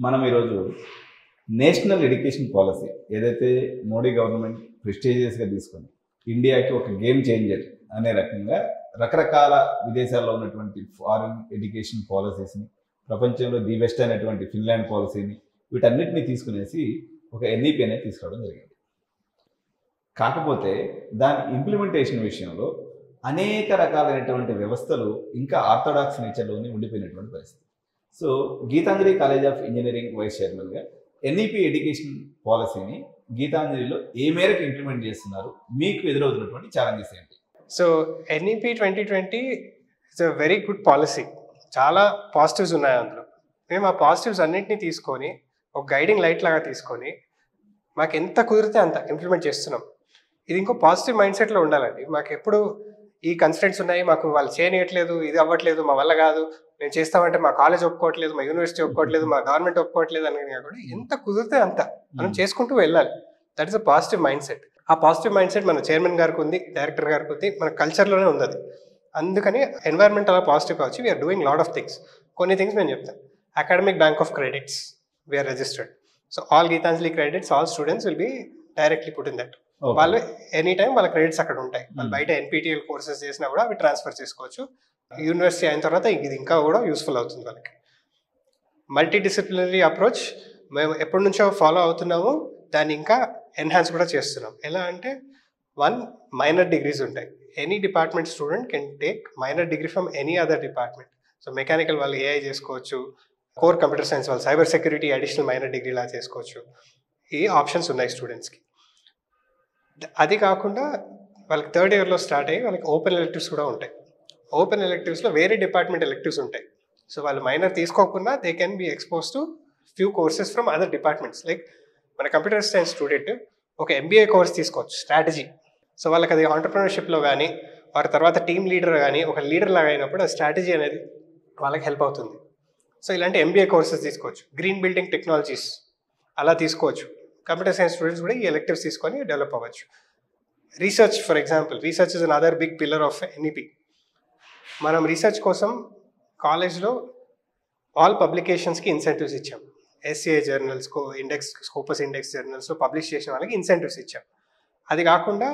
మనం ఈరోజు national education policy ఏదైతే మోడీ గవర్నమెంట్ ప్రెస్టీజియస్గా తీసుకొని ఇండియాకి ఒక గేమ్ చేంజర్ అనే రకంగా రకరకాల విదేశాల్లో ఉన్నటువంటి ఫారిన్ ఎడ్యుకేషన్ పాలసీస్ని ప్రపంచంలో ది బెస్ట్ అయినటువంటి ఫిన్లాండ్ పాలసీని వీటన్నిటిని తీసుకునేసి ఒక ఎన్ఈపీ అనేది తీసుకురావడం జరిగింది. కాకపోతే దాని ఇంప్లిమెంటేషన్ విషయంలో అనేక రకాలైనటువంటి వ్యవస్థలు ఇంకా ఆర్థోడాక్స్ నేచర్లోనే ఉండిపోయినటువంటి పరిస్థితి. So Geethanjali college of engineering vice చైర్మన్గా ఎన్ఈపీ ఎడ్యుకేషన్ పాలసీని గీతాంజలిలో ఏ మేరకు ఇంప్లిమెంట్ చేస్తున్నారు, మీకు ఎదురవుతున్నటువంటి ఛాలెంజెస్ ఏంటి? So NEP 2020 it's a very good policy. చాలా పాజిటివ్స్ ఉన్నాయి అందులో. మేము ఆ పాజిటివ్స్ అన్నింటినీ తీసుకొని ఒక గైడింగ్ లైట్ లాగా తీసుకొని మాకు ఎంత కుదిరితే అంత ఇంప్లిమెంట్ చేస్తున్నాం. ఇది ఇంకో పాజిటివ్ మైండ్ సెట్లో ఉండాలండి. మాకు ఎప్పుడు ఈ కన్స్టెంట్స్ ఉన్నాయి, మాకు వాళ్ళు చేయనియట్లేదు, ఇది అవ్వట్లేదు, మా వల్ల కాదు, మేము చేస్తామంటే మా కాలేజ్ ఒప్పుకోవట్లేదు, మా యూనివర్సిటీ ఒప్పుకోవట్లేదు, మా గవర్నమెంట్ ఒప్పుకోవట్లేదు అని కూడా ఎంత కుదిరితే అంత మనం చేసుకుంటూ వెళ్ళాలి. That is a positive mind set. ఆ పాజిటివ్ మైండ్ సెట్ మన చైర్మన్ గారికి ఉంది, డైరెక్టర్ గారికి ఉంది, మన కల్చర్లోనే ఉంది అది. అందుకని ఎన్వైర్న్మెంట్ అలా పాజిటివ్గా వచ్చి we're doing lot of things. కొన్ని థింగ్స్ నేను చెప్తాను. Academic bank of credits we're registered. So all Geethanjali credits all students will be directly put in that. వాళ్ళు ఎనీ టైం వాళ్ళ క్రెడిట్స్ అక్కడ ఉంటాయి. వాళ్ళు బయట ఎన్పిటిఎల్ కోర్సెస్ చేసినా కూడా అవి ట్రాన్స్ఫర్ చేసుకోవచ్చు. యూనివర్సిటీ అయిన తర్వాత ఇది ఇంకా కూడా యూస్ఫుల్ అవుతుంది వాళ్ళకి. మల్టీ డిసిప్లినరీ అప్రోచ్ మేము ఎప్పటి నుంచో ఫాలో అవుతున్నాము, దాన్ని ఇంకా ఎన్హాన్స్ కూడా చేస్తున్నాం. ఎలా అంటే 1 మైనర్ డిగ్రీస్ ఉంటాయి. Any department student can take minor degree from any other department. So mechanical వాళ్ళు ఏఐ చేసుకోవచ్చు, కోర్ కంప్యూటర్ సైన్స్ వాళ్ళు cyber security additional minor degree లా చేసుకోవచ్చు. ఈ ఆప్షన్స్ ఉన్నాయి స్టూడెంట్స్కి. అది కాకుండా వాళ్ళకి థర్డ్ ఇయర్లో స్టార్ట్ అయ్యి వాళ్ళకి ఓపెన్ ఎలెక్టివ్స్ కూడా ఉంటాయి. ఓపెన్ ఎలెక్టివ్స్లో వేరే డిపార్ట్మెంట్ ఎలెక్టివ్స్ ఉంటాయి. సో వాళ్ళు మైనర్ తీసుకోకుండా they can be expose to few courses from other departments. Like మన కంప్యూటర్ సైన్స్ స్టూడెంట్ ఒక ఎంబీఏ కోర్స్ తీసుకోవచ్చు, స్ట్రాటజీ. సో వాళ్ళకి అది ఆంటర్ప్రినర్షిప్లో కానీ వారి తర్వాత టీమ్ లీడర్ కానీ ఒక లీడర్ లాగా అయినప్పుడు ఆ స్ట్రాటజీ అనేది వాళ్ళకి హెల్ప్ అవుతుంది. సో ఇలాంటి ఎంబీఏ కోర్సెస్ తీసుకోవచ్చు. గ్రీన్ బిల్డింగ్ టెక్నాలజీస్ అలా తీసుకోవచ్చు. కంప్యూటర్ సైన్స్ స్టూడెంట్స్ కూడా ఈ ఎలెక్టివ్స్ తీసుకొని డెవలప్ అవ్వచ్చు. Research for example, research is another big pillar of NEP. మనం రీసెర్చ్ కోసం కాలేజ్లో ఆల్ పబ్లికేషన్స్కి ఇన్సెంటివ్స్ ఇచ్చాం. ఎస్సీఐ జర్నల్స్, స్కోపస్ ఇండెక్స్ జర్నల్స్లో పబ్లిష్ చేసిన వాళ్ళకి ఇన్సెంటివ్స్ ఇచ్చాం. అది కాకుండా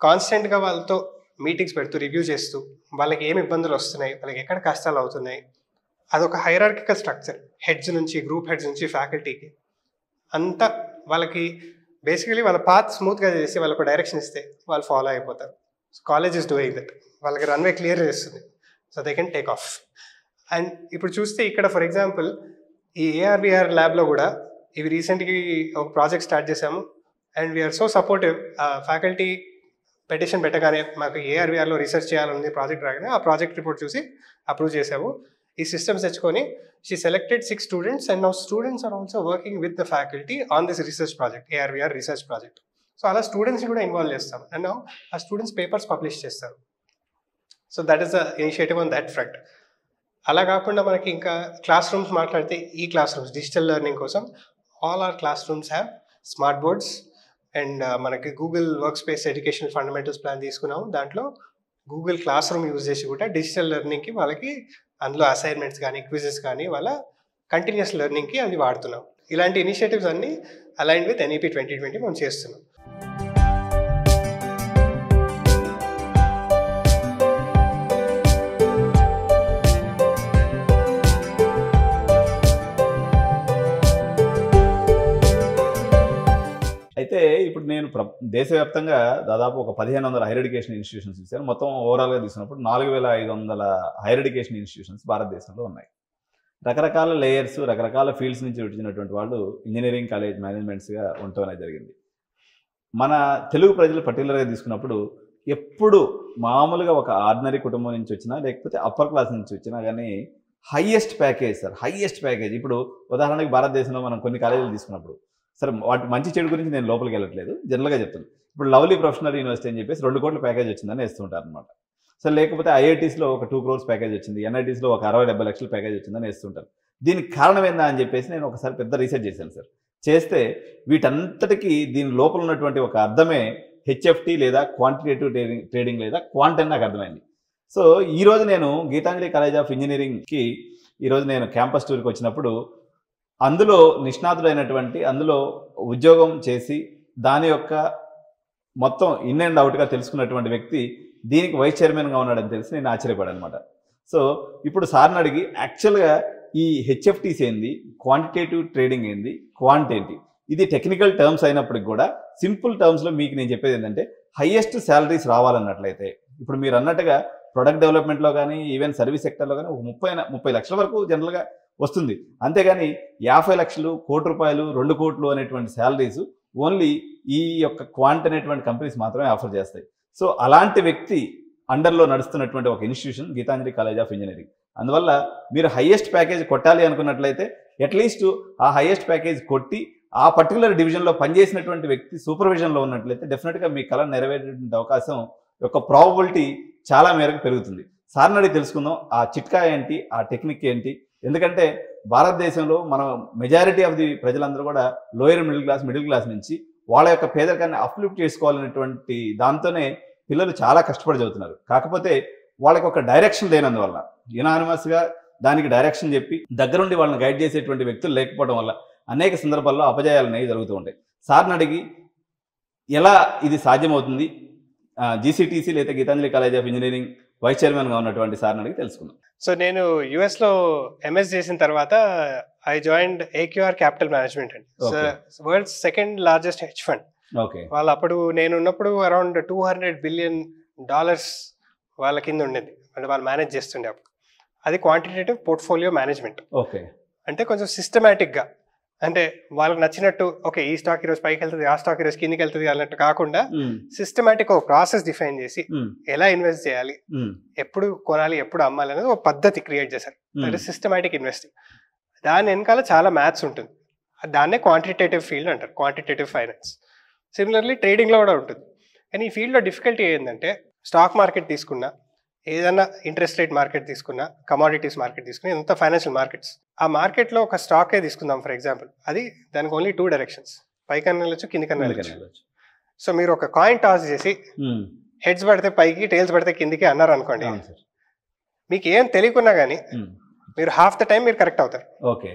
కాన్స్టెంట్గా వాళ్ళతో మీటింగ్స్ పెడుతూ రివ్యూ చేస్తూ వాళ్ళకి ఏమి ఇబ్బందులు వస్తున్నాయి, వాళ్ళకి ఎక్కడ కష్టాలు అవుతున్నాయి, అదొక హైరార్కికల్ స్ట్రక్చర్. హెడ్స్ నుంచి, గ్రూప్ హెడ్స్ నుంచి ఫ్యాకల్టీకి అంతా వాళ్ళకి బేసికలీ వాళ్ళ పాత్ స్మూత్గా చేసి వాళ్ళకు డైరెక్షన్ ఇస్తే వాళ్ళు ఫాలో అయిపోతారు. So college is doing that. వాళ్ళకి రన్వే క్లియర్ చేస్తుంది. So they can take off. And ఇప్పుడు చూస్తే ఇక్కడ ఫర్ ఎగ్జాంపుల్ ఈ ఏఆర్విఆర్ ల్యాబ్లో కూడా ఇవి రీసెంట్గా ఒక ప్రాజెక్ట్ స్టార్ట్ చేశాము. And we're so supportive. Faculty petition పెట్టగానే మాకు ఏఆర్విఆర్లో రీసెర్చ్ చేయాలని ప్రాజెక్ట్ రాగానే ఆ ప్రాజెక్ట్ రిపోర్ట్ చూసి అప్రూవ్ చేసాము. ఈ సిస్టమ్స్ తెచ్చుకొని she selected 6 students and now students are also working with the faculty on this research project, AR VR research project. So అలా స్టూడెంట్స్ని కూడా ఇన్వాల్వ్ చేస్తాం. అండ్ నౌ ఆ స్టూడెంట్స్ పేపర్స్ పబ్లిష్ చేస్తారు. So that is the initiative on that front. అలా కాకుండా మనకి ఇంకా క్లాస్ రూమ్స్ మాట్లాడితే ఈ క్లాస్ రూమ్స్ డిజిటల్ లెర్నింగ్ కోసం all are classrooms have smart boards. And మనకి Google work space educational fundamentals plan తీసుకున్నాము. దాంట్లో గూగుల్ క్లాస్ రూమ్ యూజ్ చేసి కూడా డిజిటల్ లెర్నింగ్కి వాళ్ళకి అందులో అసైన్మెంట్స్ కానీ క్విజెస్ కానీ వాళ్ళ కంటిన్యూస్ లెర్నింగ్కి అది వాడుతున్నాం. ఇలాంటి ఇనిషియేటివ్స్ అన్నీ అలైన్డ్ విత్ ఎన్ఈపీ 2020 మనం చేస్తున్నాం. అయితే ఇప్పుడు నేను దేశవ్యాప్తంగా దాదాపు ఒక 1500 హైయర్ ఎడ్యుకేషన్ ఇన్స్టిట్యూషన్స్ ఇచ్చాను. మొత్తం ఓవరాల్గా తీసుకున్నప్పుడు 4500 హైయర్ ఎడ్యుకేషన్ ఇన్స్టిట్యూషన్స్ భారతదేశంలో ఉన్నాయి. రకరకాల లేయర్స్, రకరకాల ఫీల్డ్స్ నుంచి వచ్చినటువంటి వాళ్ళు ఇంజనీరింగ్ కాలేజ్ మేనేజ్మెంట్స్గా ఉండటం అనేది జరిగింది. మన తెలుగు ప్రజలు పర్టికులర్గా తీసుకున్నప్పుడు ఎప్పుడు మామూలుగా ఒక ఆర్డినరీ కుటుంబం నుంచి వచ్చినా లేకపోతే అప్పర్ క్లాస్ నుంచి వచ్చినా కానీ highest package sir, highest package. ఇప్పుడు ఉదాహరణకి భారతదేశంలో మనం కొన్ని కాలేజీలు తీసుకున్నప్పుడు సరే వాటి మంచి చెడు గురించి నేను లోపలికి వెళ్ళట్లేదు, జనరల్గా చెప్తాను. ఇప్పుడు లవ్లీ ప్రొఫెషనల్ యూనివర్సిటీ అని చెప్పేసి 2 కోట్ల ప్యాకేజ్ వచ్చిందని వేస్తుంటారు అనమాట. సరే లేకపోతే ఐఐటీస్లో ఒక 2 crores ప్యాకేజ్ వచ్చింది, ఎన్ఐటీస్లో ఒక 60-70 లక్షల ప్యాకేజ్ వచ్చిందని వేస్తుంటారు. దీనికి కారణం ఏందా అని చెప్పేసి నేను ఒకసారి పెద్ద రీసెర్చ్ చేశాను సార్. చేస్తే వీటంతటికీ దీని లోపల ఉన్నటువంటి ఒక అర్థమే హెచ్ఎఫ్టీ లేదా క్వాంటిటేటివ్ ట్రేడింగ్ లేదా క్వాంట్ అని నాకు అర్థమైంది. సో ఈరోజు నేను గీతాంజలి కాలేజ్ ఆఫ్ ఇంజనీరింగ్కి ఈరోజు నేను క్యాంపస్ టూర్కి వచ్చినప్పుడు అందులో నిష్ణాతుడైనటువంటి, అందులో ఉద్యోగం చేసి దాని యొక్క మొత్తం ఇన్ అండ్ అవుట్గా తెలుసుకున్నటువంటి వ్యక్తి దీనికి వైస్ చైర్మన్గా ఉన్నాడని తెలిసి నేను ఆశ్చర్యపడాను అనమాట. సో ఇప్పుడు సార్ని అడిగి యాక్చువల్గా ఈ హెచ్ఎఫ్టీస్ ఏంది, క్వాంటిటేటివ్ ట్రేడింగ్ ఏంది, క్వాంటిటీ, ఇది టెక్నికల్ టర్మ్స్ అయినప్పటికి కూడా సింపుల్ టర్మ్స్లో మీకు నేను చెప్పేది ఏంటంటే హైయెస్ట్ శాలరీస్ రావాలన్నట్లయితే ఇప్పుడు మీరు అన్నట్టుగా ప్రొడక్ట్ డెవలప్మెంట్లో కానీ ఈవెన్ సర్వీస్ సెక్టర్లో కానీ ఒక 30 లక్షల వరకు జనరల్గా వస్తుంది. అంతేగాని 50 లక్షలు, ₹1 కోటి, 2 కోట్లు అనేటువంటి శాలరీస్ ఓన్లీ ఈ యొక్క క్వాంట్ అనేటువంటి కంపెనీస్ మాత్రమే ఆఫర్ చేస్తాయి. సో అలాంటి వ్యక్తి అండర్లో నడుస్తున్నటువంటి ఒక institution Geethanjali college of engineering. అందువల్ల మీరు హైయెస్ట్ ప్యాకేజ్ కొట్టాలి అనుకున్నట్లయితే అట్లీస్ట్ ఆ హైయెస్ట్ ప్యాకేజ్ కొట్టి ఆ పర్టికులర్ డివిజన్లో పనిచేసినటువంటి వ్యక్తి సూపర్విజన్లో ఉన్నట్లయితే డెఫినెట్గా మీ కళ నెరవేరేటువంటి అవకాశం యొక్క ప్రాబబిలిటీ చాలా మేరకు పెరుగుతుంది. సార్ని అడిగి తెలుసుకుందాం ఆ చిట్కా ఏంటి, ఆ టెక్నిక్ ఏంటి. ఎందుకంటే భారతదేశంలో మనం మెజారిటీ ఆఫ్ ది ప్రజలందరూ కూడా లోయర్ మిడిల్ క్లాస్ నుంచి వాళ్ళ యొక్క పేదరికాన్ని అప్లిఫ్ట్ చేసుకోవాలనేటువంటి దాంతోనే పిల్లలు చాలా కష్టపడి చదువుతున్నారు. కాకపోతే వాళ్ళకి ఒక డైరెక్షన్ లేనందువల్ల, యునానిమస్గా దానికి డైరెక్షన్ చెప్పి దగ్గరుండి వాళ్ళని గైడ్ చేసేటువంటి వ్యక్తులు లేకపోవడం వల్ల అనేక సందర్భాల్లో అపజయాలు అనేవి జరుగుతూ ఉంటాయి. సార్ని అడిగి ఎలా ఇది సాధ్యమవుతుంది, జీసీటీసీ లేదా Geethanjali college of engineering vice చైర్మన్గా ఉన్నటువంటి సార్ని అడిగి తెలుసుకుందాం. సో నేను యుఎస్లో ఎంఎస్ చేసిన తర్వాత I joined AQR capital management అండి. World's second largest hedge fund. Okay. వాళ్ళు అప్పుడు నేను ఉన్నప్పుడు అరౌండ్ $200 బిలియన్ వాళ్ళ కింద ఉండేది, అంటే వాళ్ళు మేనేజ్ చేస్తుండే అప్పుడు. అది క్వాంటిటేటివ్ పోర్ట్ఫోలియో మేనేజ్మెంట్. ఓకే. అంటే కొంచెం సిస్టమేటిక్గా, అంటే వాళ్ళకి నచ్చినట్టు ఓకే ఈ స్టాక్ ఈరోజు పైకి వెళ్తుంది, ఆ స్టాక్ ఈరోజు కిందికి వెళ్తుంది అన్నట్టు కాకుండా సిస్టమేటిక్ ఒక ప్రాసెస్ డిఫైన్ చేసి ఎలా ఇన్వెస్ట్ చేయాలి, ఎప్పుడు కొనాలి, ఎప్పుడు అమ్మాలి అనేది ఒక పద్ధతి క్రియేట్ చేశారు. That is systematic investing. దాని వెనకాల చాలా మ్యాథ్స్ ఉంటుంది. దాన్నే క్వాంటిటేటివ్ ఫీల్డ్ అంటారు, క్వాంటిటేటివ్ ఫైనాన్స్. సిమిలర్లీ ట్రేడింగ్లో కూడా ఉంటుంది. కానీ ఈ ఫీల్డ్లో డిఫికల్టీ ఏంటంటే స్టాక్ మార్కెట్ తీసుకున్నా, ఏదైనా ఇంట్రెస్ట్ రేట్ మార్కెట్ తీసుకున్నా, కమాడిటీస్ మార్కెట్ తీసుకున్నా, ఇదంతా ఫైనాన్షియల్ మార్కెట్స్. ఆ మార్కెట్లో ఒక స్టాకే తీసుకుందాం ఫర్ ఎగ్జాంపుల్, అది దానికి ఓన్లీ 2 డైరెక్షన్స్, పైకన్నా వెళ్ళొచ్చు, కిందికన్నా వెళ్ళొచ్చు. సో మీరు ఒక కాయిన్ టాస్ చేసి హెడ్స్ పడితే పైకి, టైల్స్ పడితే కిందికి అన్నారు అనుకోండి, మీకు ఏం తెలియకున్నా కానీ మీరు హాఫ్ ద టైం మీరు కరెక్ట్ అవుతారు. ఓకే.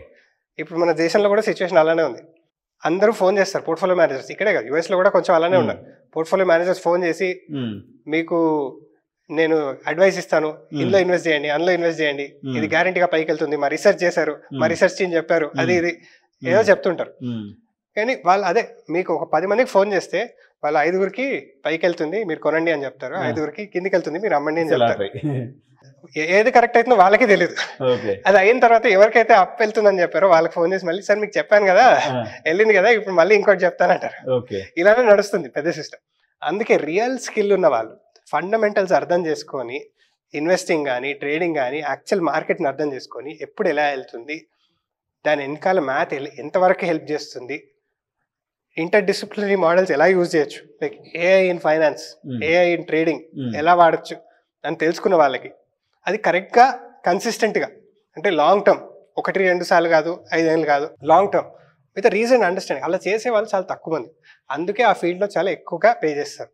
ఇప్పుడు మన దేశంలో కూడా సిచ్యువేషన్ అలానే ఉంది. అందరూ ఫోన్ చేస్తారు పోర్ట్ఫోలియో మేనేజర్స్, ఇక్కడే కాదు యూఎస్లో కూడా కొంచెం అలానే ఉన్నారు. పోర్ట్ఫోలియో మేనేజర్స్ ఫోన్ చేసి మీకు నేను అడ్వైస్ ఇస్తాను, ఇందులో ఇన్వెస్ట్ చేయండి, అందులో ఇన్వెస్ట్ చేయండి, ఇది గ్యారంటీగా పైకి వెళ్తుంది, మా రీసెర్చ్ చేశారు, మా రీసెర్చ్ టీం చెప్పారు, అది ఇది ఏదో చెప్తుంటారు. కానీ వాళ్ళు అదే మీకు ఒక 10 మందికి ఫోన్ చేస్తే వాళ్ళు 5గురికి పైకి వెళ్తుంది మీరు కొనండి అని చెప్తారు, 5గురికి కిందికి వెళ్తుంది మీరు అమ్మండి అని చెప్తారు. ఏది కరెక్ట్ అవుతుందో వాళ్ళకి తెలియదు. అది అయిన తర్వాత ఎవరికైతే అప్ వెళ్తుందని చెప్పారో వాళ్ళకి ఫోన్ చేసి మళ్ళీ సార్ మీకు చెప్పాను కదా వెళ్ళింది కదా ఇప్పుడు మళ్ళీ ఇంకోటి చెప్తానంటారు. ఇలానే నడుస్తుంది పెద్ద సిస్టమ్. అందుకే రియల్ స్కిల్ ఉన్న వాళ్ళు ఫండమెంటల్స్ అర్థం చేసుకొని ఇన్వెస్టింగ్ కానీ ట్రేడింగ్ కానీ యాక్చువల్ మార్కెట్ని అర్థం చేసుకొని ఎప్పుడు ఎలా వెళ్తుంది, దాని వెనకాల మ్యాథ్ ఎంతవరకు హెల్ప్ చేస్తుంది, ఇంటర్ డిసిప్లినరీ మోడల్స్ ఎలా యూజ్ చేయొచ్చు, like AI in finance, AI in trading ఎలా వాడచ్చు అని తెలుసుకున్న వాళ్ళకి అది కరెక్ట్గా కన్సిస్టెంట్గా, అంటే లాంగ్ టర్మ్ 1-2 సార్లు కాదు 5 ఏళ్ళు కాదు, long term with reason understanding అలా చేసే వాళ్ళు చాలా తక్కువ మంది. అందుకే ఆ ఫీల్డ్లో చాలా ఎక్కువగా పే చేస్తారు.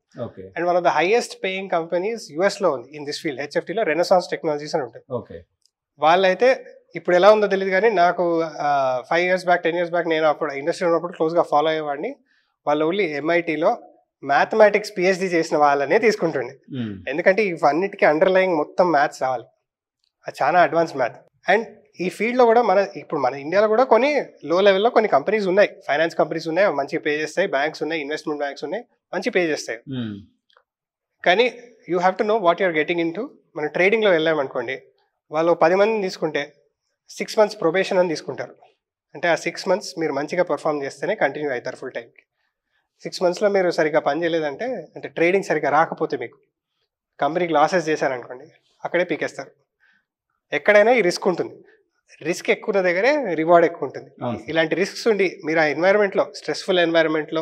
And one of the highest paying companies యూఎస్లో ఉంది ఇన్ దిస్ ఫీల్డ్, హెచ్ఎఫ్టీలో రెనసాన్స్ టెక్నాలజీస్ అని ఉంటాయి. వాళ్ళైతే ఇప్పుడు ఎలా ఉందో తెలియదు కానీ నాకు 5 years బ్యాక్ 10 years బ్యాక్ నేను అప్పుడు ఇండస్ట్రీ ఉన్నప్పుడు క్లోజ్గా ఫాలో అయ్యేవాడిని. వాళ్ళు ఓన్లీ ఎంఐటీలో మ్యాథమెటిక్స్ పిహెచ్డి చేసిన వాళ్ళనే తీసుకుంటుండే, ఎందుకంటే ఇవన్నిటికీ అండర్లయింగ్ మొత్తం మ్యాథ్స్ రావాలి, అది చాలా అడ్వాన్స్ మ్యాథ్. అండ్ ఈ ఫీల్డ్లో కూడా ఇప్పుడు మన ఇండియాలో కూడా కొన్ని లో లెవెల్లో కొన్ని కంపెనీస్ ఉన్నాయి, ఫైనాన్స్ కంపెనీస్ ఉన్నాయి, మంచిగా పే చేస్తాయి, బ్యాంక్స్ ఉన్నాయి, ఇన్వెస్ట్మెంట్ బ్యాంక్స్ ఉన్నాయి, మంచి పే చేస్తాయి. కానీ you have to know what you're getting in to. మనం ట్రేడింగ్లో వెళ్ళామనుకోండి, వాళ్ళు 10 మందిని తీసుకుంటే 6 months ప్రొబేషన్ అని తీసుకుంటారు. అంటే ఆ 6 months మీరు మంచిగా పర్ఫామ్ చేస్తేనే కంటిన్యూ అవుతారు ఫుల్ టైంకి. 6 monthsలో మీరు సరిగ్గా పని చేయలేదంటే, అంటే ట్రేడింగ్ సరిగ్గా రాకపోతే, మీకు కంపెనీకి లాసెస్ చేశారనుకోండి, అక్కడే పీకేస్తారు. ఎక్కడైనా ఈ రిస్క్ ఉంటుంది, రిస్క్ ఎక్కువ ఉన్న దగ్గరే రివార్డ్ ఎక్కువ ఉంటుంది. ఇలాంటి రిస్క్స్ ఉండి మీరు ఆ ఎన్వైరన్మెంట్లో, స్ట్రెస్ఫుల్ ఎన్వైరన్మెంట్లో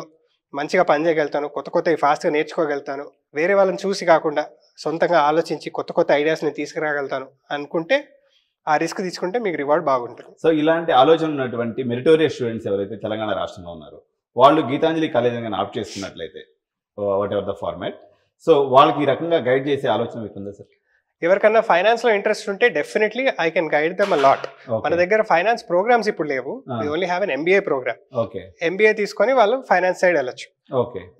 మంచిగా పని చేయగలుగుతాను, కొత్త ఫాస్ట్గా నేర్చుకోగలుగుతాను, వేరే వాళ్ళని చూసి కాకుండా సొంతంగా ఆలోచించి కొత్త ఐడియాస్ని తీసుకురాగలుగుతాను అనుకుంటే, ఆ రిస్క్ తీసుకుంటే మీకు రివార్డ్ బాగుంటుంది. సో ఇలాంటి ఆలోచన ఉన్నటువంటి మెరిటోరియస్ స్టూడెంట్స్ ఎవరైతే తెలంగాణ రాష్ట్రంలో ఉన్నారో వాళ్ళు గీతాంజలి కాలేజ్ అని ఆప్ట్ చేసుకున్నట్లయితే what ever the format, so వాళ్ళకి ఈ రకంగా గైడ్ చేసే ఆలోచన మీకు ఉందా సార్? ఎవరికన్నా ఫైనాన్స్ లో ఇంట్రెస్ట్ ఉంటే definitely I can guide them a lot. మన దగ్గర ఫైనాన్స్ ప్రోగ్రామ్స్ ఇప్పుడు లేవు, we only have an MBA programme. MBA తీసుకొని వాళ్ళు ఫైనాన్స్ సైడ్ వెళ్ళొచ్చు.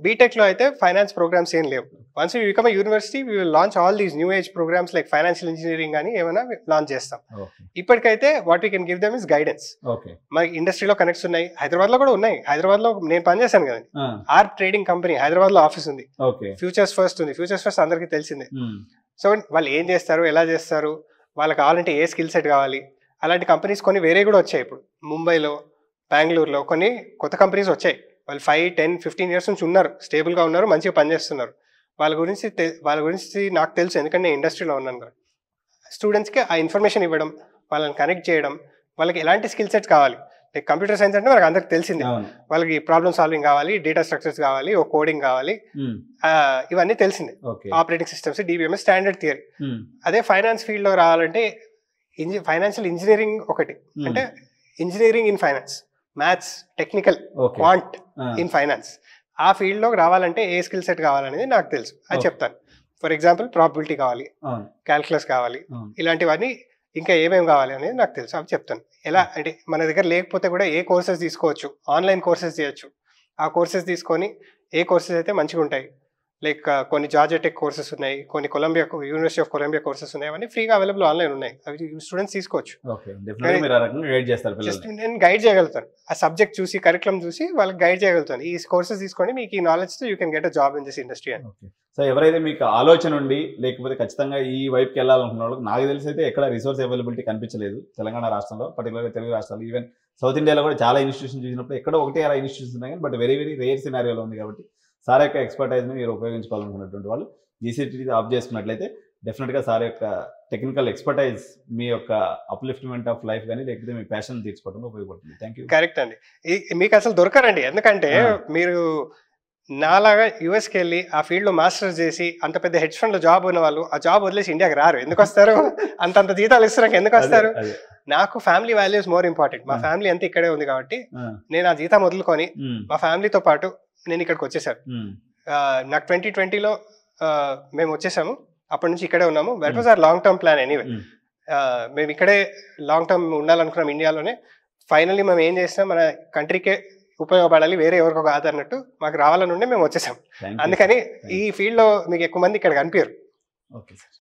బీటెక్ లో అయితే ఫైనాన్స్ ప్రోగ్రామ్స్ ఏం లేవు. Once we become university we will launch all these new age programmes like financial engineering అని ఏమైనా లాంచ్ చేస్తాం. ఇప్పటికైతే what we can give them is guidance. మనకి ఇండస్ట్రీలో కనెక్ట్స్ ఉన్నాయి, హైదరాబాద్ లో కూడా ఉన్నాయి. హైదరాబాద్ లో నేను పనిచేశాను కదండి, ఆర్క్ ట్రేడింగ్ కంపెనీ హైదరాబాద్ లో ఆఫీస్ ఉంది. ఫ్యూచర్స్ ఫస్ట్ ఉంది. ఫ్యూచర్స్ ఫస్ట్ అందరికీ తెలిసిందే. సో వాళ్ళు ఏం చేస్తారు, ఎలా చేస్తారు, వాళ్ళకి కావాలంటే ఏ స్కిల్ సెట్ కావాలి, అలాంటి కంపెనీస్ కొన్ని వేరే కూడా వచ్చాయి. ఇప్పుడు ముంబైలో, బెంగళూరులో కొన్ని కొత్త కంపెనీస్ వచ్చాయి. వాళ్ళు 5, 10, 15 years నుంచి ఉన్నారు, స్టేబుల్గా ఉన్నారు, మంచిగా పనిచేస్తున్నారు. వాళ్ళ గురించి నాకు తెలుసు, ఎందుకంటే నేను ఇండస్ట్రీలో ఉన్నాను కదా. స్టూడెంట్స్కి ఆ ఇన్ఫర్మేషన్ ఇవ్వడం, వాళ్ళని కనెక్ట్ చేయడం, వాళ్ళకి ఎలాంటి స్కిల్ సెట్స్ కావాలి. లైక్ కంప్యూటర్ సైన్స్ అంటే మనకు అందరికి తెలిసిందే, వాళ్ళకి ప్రాబ్లమ్ సాల్వింగ్ కావాలి, డేటా స్ట్రక్చర్స్ కావాలి, ఓ కోడింగ్ కావాలి, ఇవన్నీ తెలిసిందే. Operating systems, DBMS, standard theory. అదే ఫైనాన్స్ ఫీల్డ్లో రావాలంటే ఫైనాన్షియల్ ఇంజనీరింగ్ ఒకటి, అంటే engineering in finance, maths, technical, quant in finance. ఆ ఫీల్డ్లోకి రావాలంటే ఏ స్కిల్ సెట్ కావాలనేది నాకు తెలుసు, అది చెప్తాను. ఫర్ ఎగ్జాంపుల్ ప్రాబిలిటీ కావాలి, క్యాల్కులస్ కావాలి, ఇలాంటివన్నీ ఇంకా ఏమేమి కావాలి అనేది నాకు తెలుసు, అవి చెప్తాను. ఎలా అంటే మన దగ్గర లేకపోతే కూడా ఏ కోర్సెస్ తీసుకోవచ్చు, ఆన్లైన్ కోర్సెస్ చేయొచ్చు. ఆ కోర్సెస్ తీసుకొని ఏ కోర్సెస్ అయితే మంచిగా ఉంటాయి, లైక్ కొన్ని జార్జియా టెక్ కోర్సెస్ ఉన్నాయి, కొన్ని యూనివర్సిటీ ఆఫ్ కొలంబియా కోర్సెస్ ఉన్నాయి, అవన్నీ ఫ్రీగా అవైలబుల్ ఆన్లైన్ ఉన్నాయి, అవి స్టూడెంట్స్ తీసుకోవచ్చు. నేను గైడ్ చేయగలుగుతాను, ఆ సబ్జెక్ట్ చూసి, కరికులం చూసి వాళ్ళకి గైడ్ చేయగలుగుతాను. ఈ కోర్సెస్ తీసుకొని మీకు ఈ నాలెడ్జ్తో you can get a job in this industry అని. సో ఎవరైతే మీకు ఆలోచన ఉండి లేకపోతే ఖచ్చితంగా ఈ వైపుకి వెళ్ళాలనుకున్న వాళ్ళకి, నాకు తెలిసి అయితే ఎక్కడ రిసోర్స్ అవైలబిలిటీ కనిపించలేదు తెలంగాణ రాష్ట్రంలో, పర్టికులర్గా తెలుగు రాష్ట్రాలు, ఈవెన్ సౌత్ ఇండియాలో కూడా చాలా ఇన్స్టిట్యూషన్ చూసినప్పుడు ఎక్కడో ఒకటి అలా ఇన్స్టిట్యూషన్ ఉన్నాయి కానీ, బట్ వెరీ వెరీ రేర్ సినారియోలో ఉంది. కాబట్టి సార్ యొక్క ఎక్స్పర్టైజ్ని మీరు ఉపయోగించుకోవాలనుకున్నటువంటి వాళ్ళు జీసీటీ ఆఫ్ చేసుకున్నట్లయితే డెఫినెట్గా సార్ యొక్క టెక్నికల్ ఎక్స్పర్టైజ్ మీ యొక్క అప్లిఫ్ట్మెంట్ ఆఫ్ లైఫ్ కానీ లేకపోతే మీ ప్యాషన్ తీర్చుకోవడంలో ఉపయోగపడుతుంది. Thank you. కరెక్ట్ అండి, మీకు అసలు దొరకరండి. ఎందుకంటే మీరు నాలాగా యూఎస్కి వెళ్ళి ఆ ఫీల్డ్లో మాస్టర్స్ చేసి అంత పెద్ద హెడ్జ్ ఫండ్లో జాబ్ ఉన్న వాళ్ళు ఆ జాబ్ వదిలేసి ఇండియాకి రారు. ఎందుకు వస్తారు? అంతంత జీతాలు ఇస్తున్నాక ఎందుకు వస్తారు? నాకు ఫ్యామిలీ వాల్యూస్ మోర్ ఇంపార్టెంట్. మా ఫ్యామిలీ అంతా ఇక్కడే ఉంది కాబట్టి నేను ఆ జీతం వదులుకొని మా ఫ్యామిలీతో పాటు నేను ఇక్కడికి వచ్చేసాను. నాకు 2020లో మేము వచ్చేసాము, అప్పటి నుంచి ఇక్కడే ఉన్నాము. That was our long term plan anyway. మేము ఇక్కడే లాంగ్ టర్మ్ ఉండాలనుకున్నాం ఇండియాలోనే. ఫైనల్లీ మేము ఏం చేసినాం, మన కంట్రీకే ఉపయోగపడాలి, వేరే ఎవరికో కాదు అన్నట్టు మాకు రావాలని ఉండే మేము వచ్చేసాం. అందుకని ఈ ఫీల్డ్లో మీకు ఎక్కువ మంది ఇక్కడ కనిపించరు. Okay sir.